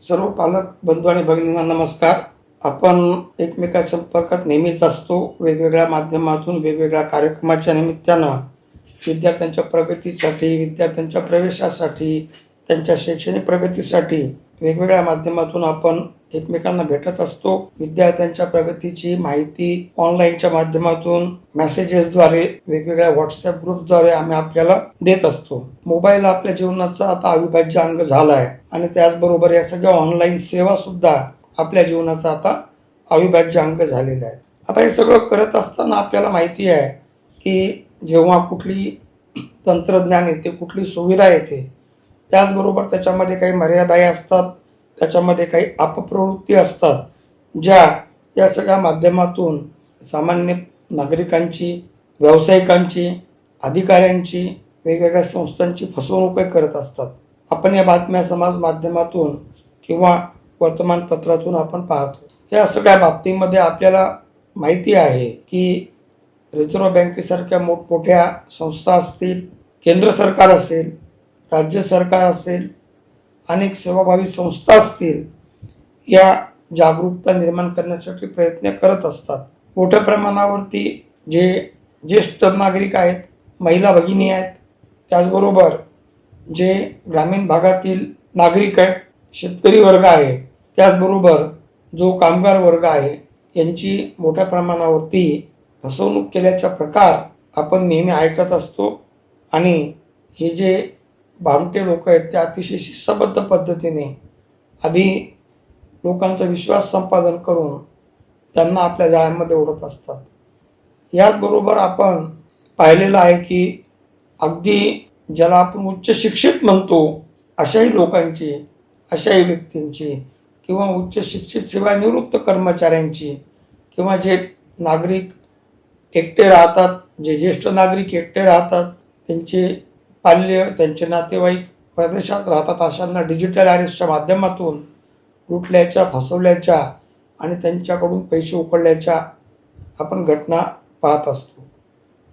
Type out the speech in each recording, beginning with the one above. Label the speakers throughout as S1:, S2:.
S1: सर्व पालक बंधू आणि भगिनींना नमस्कार. आपण एकमेकांच्या संपर्कात नेहमीच असतो. वेगवेगळ्या माध्यमातून वेगवेगळ्या कार्यक्रमाच्या निमित्तानं विद्यार्थ्यांच्या प्रगतीसाठी, विद्यार्थ्यांच्या प्रवेशासाठी, त्यांच्या शैक्षणिक प्रगतीसाठी वेगवेगळ्या माध्यमातून आपण एकमेकांना भेटत असतो. विद्यार्थ्यांच्या प्रगतीची माहिती ऑनलाईनच्या माध्यमातून मेसेजेसद्वारे, वेगवेगळ्या व्हॉट्सअप ग्रुप्सद्वारे आम्ही आपल्याला देत असतो. मोबाईल आपल्या जीवनाचा आता अविभाज्य अंग झाला आहे आणि त्याचबरोबर या सगळ्या ऑनलाईन सेवा सुद्धा आपल्या जीवनाचा आता अविभाज्य अंग झालेला आहे. आता हे सगळं करत असताना आपल्याला माहिती आहे की जेव्हा कुठली तंत्रज्ञान येते, कुठली सुविधा येते, त्याचबरोबर त्याच्यामध्ये काही मर्यादाही असतात, त्याच्यामध्ये काही अपप्रवृत्ती असतात, ज्या या सगळ्या माध्यमातून सामान्य नागरिकांची, व्यावसायिकांची, अधिकाऱ्यांची, वेगवेगळ्या संस्थांची फसवणूक करत असतात. आपण या बातम्या समाज माध्यमातून किंवा वर्तमानपत्रातून आपण पाहतो. या सगळ्या बाबतीमध्ये आपल्याला माहिती आहे की रिझर्व्ह बँकेसारख्या मोठमोठ्या संस्था असतील, केंद्र सरकार असेल, राज्य सरकार असेल, अनेक सेवाभावी संस्था असतील, या जागरूकता निर्माण करण्यासाठी प्रयत्न करत असतात. मोठ्या प्रमाणावरती जे ज्येष्ठ नागरिक आहेत, महिला भगिनी आहेत, त्याचबरोबर जे ग्रामीण भागातील नागरिक आहेत, शेतकरी वर्ग आहे, त्याचबरोबर जो कामगार वर्ग आहे, यांची मोठ्या प्रमाणावरती फसवणूक केल्याचा प्रकार आपण नेहमी ऐकत असतो. आणि हे जे भामटे लोक आहेत ते अतिशय शिस्तबद्ध पद्धतीने आधी लोकांचा विश्वास संपादन करून त्यांना आपल्या जाळ्यामध्ये ओढत असतात. याचबरोबर आपण पाहिलेलं आहे की अगदी ज्याला आपण उच्च शिक्षित म्हणतो अशाही लोकांची, अशाही व्यक्तींची किंवा उच्च शिक्षित सेवानिवृत्त कर्मचाऱ्यांची किंवा जे नागरिक एकटे राहतात, जे ज्येष्ठ नागरिक एकटे राहतात, त्यांचे पाल्य, त्यांचे नातेवाईक परदेशात राहतात, अशांना डिजिटल अरेस्टच्या माध्यमातून लुटल्याच्या, फसवल्याच्या आणि त्यांच्याकडून पैसे उकळल्याच्या आपण घटना पाहत असतो.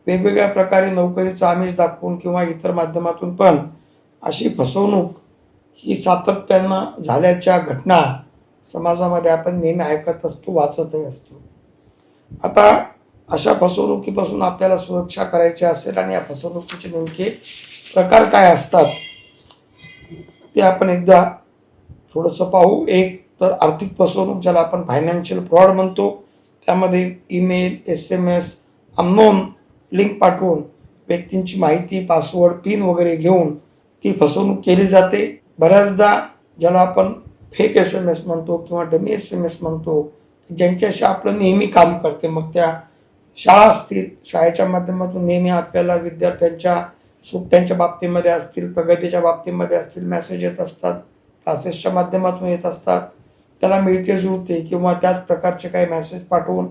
S1: वेगवेगळ्या प्रकारे नोकरीचा आमिष दाखवून किंवा इतर माध्यमातून पण अशी फसवणूक ही सातत्यानं झाल्याच्या घटना समाजामध्ये आपण नेहमी ऐकत असतो, वाचतही असतो. आता अशा फसवणुकीपासून आपल्याला सुरक्षा करायची असेल आणि या फसवणुकीचे नेमके प्रकार काय असतात ते आपण एकदा थोडंसं पाहू. एक तर आर्थिक फसवणूक, ज्याला आपण फायनान्शियल फ्रॉड म्हणतो. त्यामध्ये ईमेल, SMS, अननोन लिंक पाठवून व्यक्तींची माहिती, पासवर्ड, पिन वगैरे घेऊन ती फसवणूक केली जाते. बऱ्याचदा ज्याला आपण फेक SMS म्हणतो किंवा डमी SMS म्हणतो, ज्यांच्याशी आपलं नेहमी काम करते. मग त्या शाळा असतील, शाळेच्या माध्यमातून नेहमी आपल्याला विद्यार्थ्यांच्या सुट्ट्यांच्या बाबतीमध्ये असतील, प्रगतीच्या बाबतीमध्ये असतील, मेसेज येत असतात, क्लासेसच्या माध्यमातून येत असतात. त्याला मिळते जुळते किंवा त्याच प्रकारचे काही मेसेज पाठवून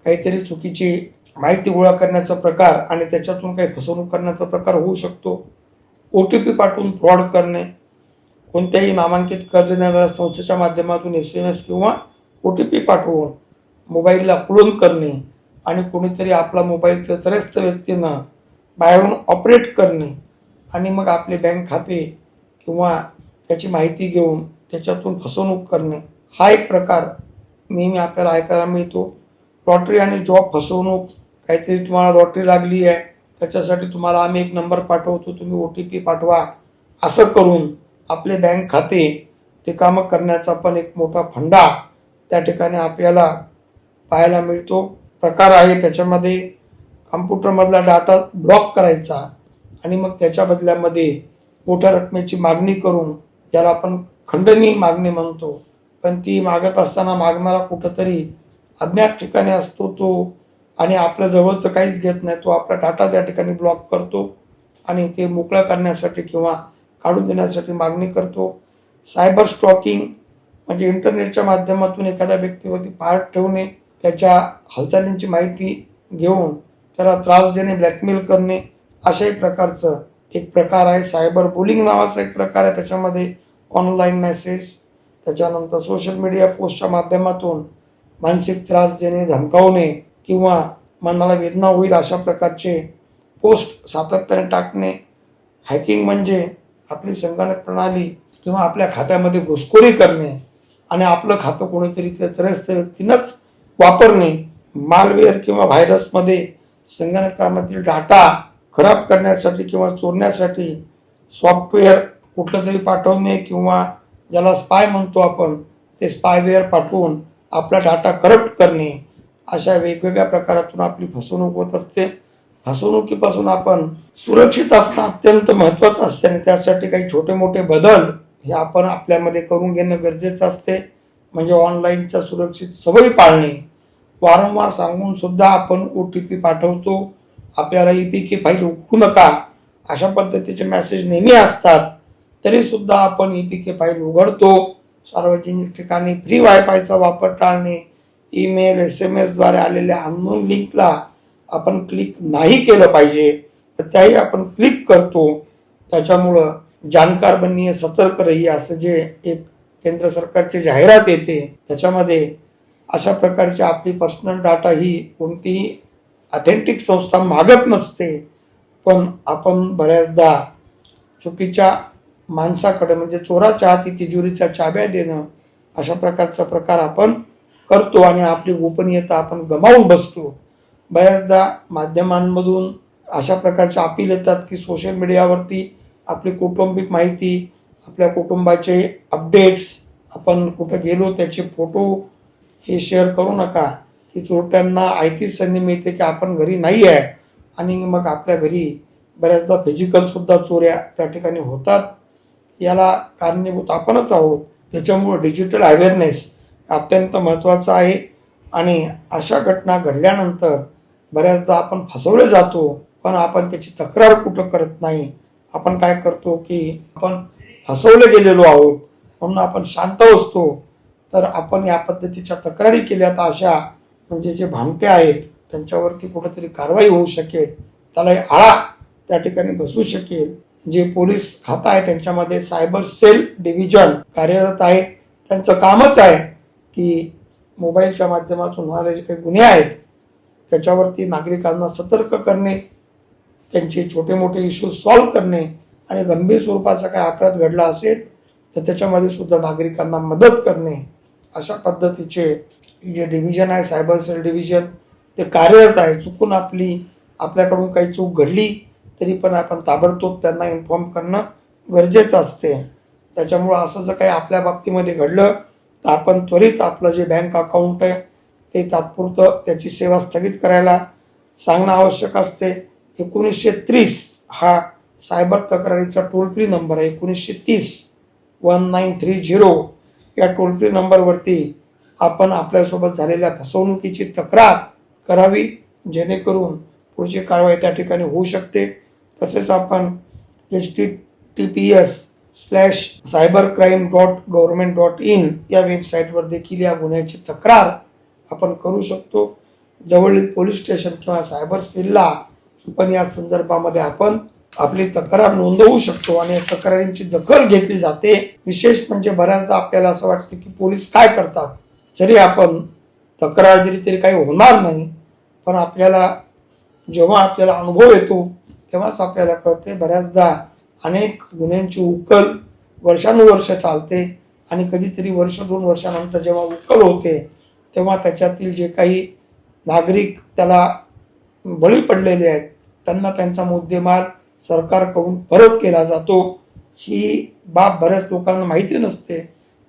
S1: काहीतरी चुकीची माहिती गोळा करण्याचा प्रकार आणि त्याच्यातून काही फसवणूक करण्याचा प्रकार होऊ शकतो. OTP पाठवून फ्रॉड करणे, कोणत्याही नामांकित कर्ज देणाऱ्या संस्थेच्या माध्यमातून SMS किंवा OTP पाठवून मोबाईलला क्लोन करणे आणि कोणीतरी आपला मोबाईल त्रयस्थ व्यक्तीनं बाहेरून ऑपरेट करणे आणि मग आपले बँक खाते किंवा त्याची माहिती घेऊन त्याच्यातून फसवणूक करणे, हा एक प्रकार नेहमी आपल्याला ऐकायला मिळतो. लॉटरी आणि जॉब फसवणूक, काहीतरी तुम्हाला लॉटरी लागली आहे, त्याच्यासाठी तुम्हाला आम्ही एक नंबर पाठवतो, तुम्ही OTP पाठवा, असं करून आपले बँक खाते रिकामं करण्याचा पण एक मोठा फंडा त्या ठिकाणी आपल्याला पाहायला मिळतो. प्रकार आहे त्याच्यामध्ये कम्प्युटरमधला डाटा ब्लॉक करायचा आणि मग त्याच्या बदल्यामध्ये मोठ्या रकमेची मागणी करून, ज्याला आपण खंडणी मागणी म्हणतो, पण ती मागत असताना मागणारा कुठंतरी अज्ञात ठिकाणी असतो तो आणि आपल्या जवळचं काहीच घेत नाही. तो आपला डाटा त्या ठिकाणी ब्लॉक करतो आणि ते मोकळं करण्यासाठी किंवा काढून देण्यासाठी मागणी करतो. सायबर स्टॉकिंग म्हणजे इंटरनेटच्या माध्यमातून एखाद्या व्यक्तीवरती पाहत ठेवणे, त्याच्या हालचालींची माहिती घेऊन त्याला त्रास देणे, ब्लॅकमेल करणे, अशाही प्रकारचं एक प्रकार आहे. सायबर बुलिंग नावाचा एक प्रकार आहे. त्याच्यामध्ये ऑनलाईन मेसेज, त्याच्यानंतर सोशल मीडिया पोस्टच्या माध्यमातून मानसिक त्रास देणे, धमकावणे किंवा मनाला वेदना होईल अशा प्रकारचे पोस्ट सातत्याने टाकणे. हॅकिंग म्हणजे आपली संगणक प्रणाली किंवा आपल्या खात्यामध्ये घुसखोरी करणे आणि आपलं खातं कोणीतरी त्रयस्थ व्यक्तीनंच वापरणे, मालवेअर किंवा व्हायरसमध्ये संगणकामधील डाटा खराब करण्यासाठी किंवा चोरण्यासाठी सॉफ्टवेअर कुठलं तरी पाठवणे किंवा ज्याला स्पाय म्हणतो आपण ते स्पायवेअर पाठवून आपला डाटा करप्ट करणे, अशा वेगवेगळ्या प्रकारातून आपली फसवणूक होत असते. फसवणुकीपासून आपण सुरक्षित असणं अत्यंत महत्त्वाचं असते आणि त्यासाठी काही छोटे मोठे बदल हे आपण आपल्यामध्ये करून घेणं गरजेचं असते. म्हणजे ऑनलाईनच्या सुरक्षित सवयी पाळणे, वारंवार सांगून सुद्धा आपण OTP पाठवतो, आपल्याला EPK फाईल उघडू नका अशा पद्धतीचे मेसेज नेहमी असतात, तरी सुद्धा आपण EPK फाईल उघडतो. सार्वजनिक ठिकाणी फ्री वायफायचा वापर टाळणे, ईमेल SMS द्वारे आलेल्या अननोन लिंकला आपण क्लिक नाही केलं पाहिजे, तर त्याही आपण क्लिक करतो. त्याच्यामुळं जानकार बनिये सतर्क रहिये असं जे एक केंद्र सरकारची जाहिरात येते त्याच्यामध्ये अशा प्रकारची आपली पर्सनल डाटा ही कोणतीही ऑथेंटिक संस्था मागत नसते, पण आपण बऱ्याचदा चुकीच्या माणसाकडे म्हणजे चोराच्या हाती तिजोरीच्या चाब्या देणं अशा प्रकारचा प्रकार आपण करतो आणि आपली गोपनीयता आपण गमावून बसतो. बऱ्याचदा माध्यमांमधून अशा प्रकारच्या अपील येतात की सोशल मीडियावरती आपली कौटुंबिक माहिती, आपल्या कुटुंबाचे अपडेट्स, आपण कुठं गेलो त्याचे फोटो हे शेअर करू नका. की चोरट्यांना आयती संधी मिळते की आपण घरी नाही आहे आणि मग आपल्या घरी बऱ्याचदा फिजिकल सुद्धा चोऱ्या त्या ठिकाणी होतात. याला कारणीभूत आपणच आहोत. त्याच्यामुळे डिजिटल अवेअरनेस अत्यंत महत्त्वाचा आहे आणि अशा घटना घडल्यानंतर बऱ्याचदा आपण फसवले जातो, पण आपण त्याची तक्रार कुठं करत नाही. आपण काय करतो की आपण फसवले गेलेलो आहोत म्हणून आपण शांत बसतो. तर आपण या पद्धतीच्या तक्रारी केल्या तर अशा म्हणजे जे भामटे आहेत त्यांच्यावरती कुठेतरी कारवाई होऊ शकेल, त्याला आळा त्या ठिकाणी बसू शकेल. जे पोलीस खातं आहे त्यांच्यामध्ये सायबर सेल डिव्हिजन कार्यरत आहे. त्यांचं कामच आहे की मोबाईलच्या माध्यमातून होणारे जे काही गुन्हे आहेत त्याच्यावरती नागरिकांना सतर्क करणे, त्यांचे छोटे मोठे इश्यू सॉल्व्ह करणे आणि गंभीर स्वरूपाचा काही अपराध घडला असेल तर त्याच्यामध्ये सुद्धा नागरिकांना मदत करणे. अशा पद्धतीचे जे डिव्हिजन आहे सायबर सेल डिव्हिजन ते कार्यरत आहे. चुकून आपल्याकडून काही चूक घडली तरी पण आपण ताबडतोब त्यांना इन्फॉर्म करणं गरजेचं असते. त्याच्यामुळं असं जर काही आपल्या बाबतीमध्ये घडलं तर आपण त्वरित आपलं जे बँक अकाउंट आहे ते तात्पुरतं त्याची सेवा स्थगित करायला सांगणं आवश्यक असते. 1930 हा सायबर तक्रारीचा टोल फ्री नंबर आहे. 1930 या टोल फ्री नंबरवरती आपण आपल्यासोबत झालेल्या फसवणुकीची तक्रार करावी, जेणेकरून पुढची कारवाई त्या ठिकाणी होऊ शकते. तसेच आपण https:/cybercrime.government.in या वेबसाईटवर देखील या गुन्ह्याची तक्रार आपण करू शकतो. जवळील पोलीस स्टेशन किंवा सायबर सेलला पण या संदर्भामध्ये आपण आपली तक्रार नोंदवू शकतो आणि तक्रारींची दखल घेतली जाते. विशेष म्हणजे बऱ्याचदा आपल्याला असं वाटतं की पोलीस काय करतात, जरी आपण तक्रार दिली तरी काही होणार नाही, पण जेव्हा आपल्याला अनुभव येतो तेव्हाच आपल्याला कळते. बऱ्याचदा अनेक गुन्ह्यांची उकल वर्षानुवर्ष चालते आणि कधीतरी वर्ष 2 वर्षानंतर जेव्हा उकल होते तेव्हा त्याच्यातील जे काही नागरिक त्याला बळी पडलेले आहेत त्यांना त्यांचा मुद्देमाल सरकारकडून परत केला जातो. ही बाब बऱ्याच लोकांना माहिती नसते,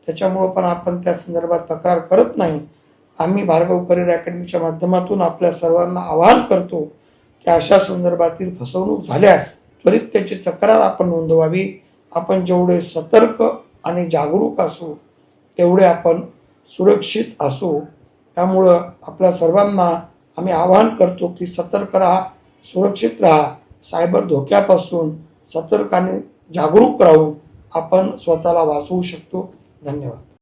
S1: त्याच्यामुळं पण आपण त्या संदर्भात तक्रार करत नाही. आम्ही भार्गव करिअर अकॅडमीच्या माध्यमातून आपल्या सर्वांना आवाहन करतो की अशा संदर्भातील फसवणूक झाल्यास त्वरित त्याची तक्रार आपण नोंदवावी. आपण जेवढे सतर्क आणि जागरूक असू तेवढे आपण सुरक्षित असू. त्यामुळं आपल्या सर्वांना आम्ही आवाहन करतो की सतर्क राहा, सुरक्षित राहा. सायबर धोक्यापासून सतर्क आणि जागरूक राहून आपण स्वतःला वाचवू शकतो. धन्यवाद.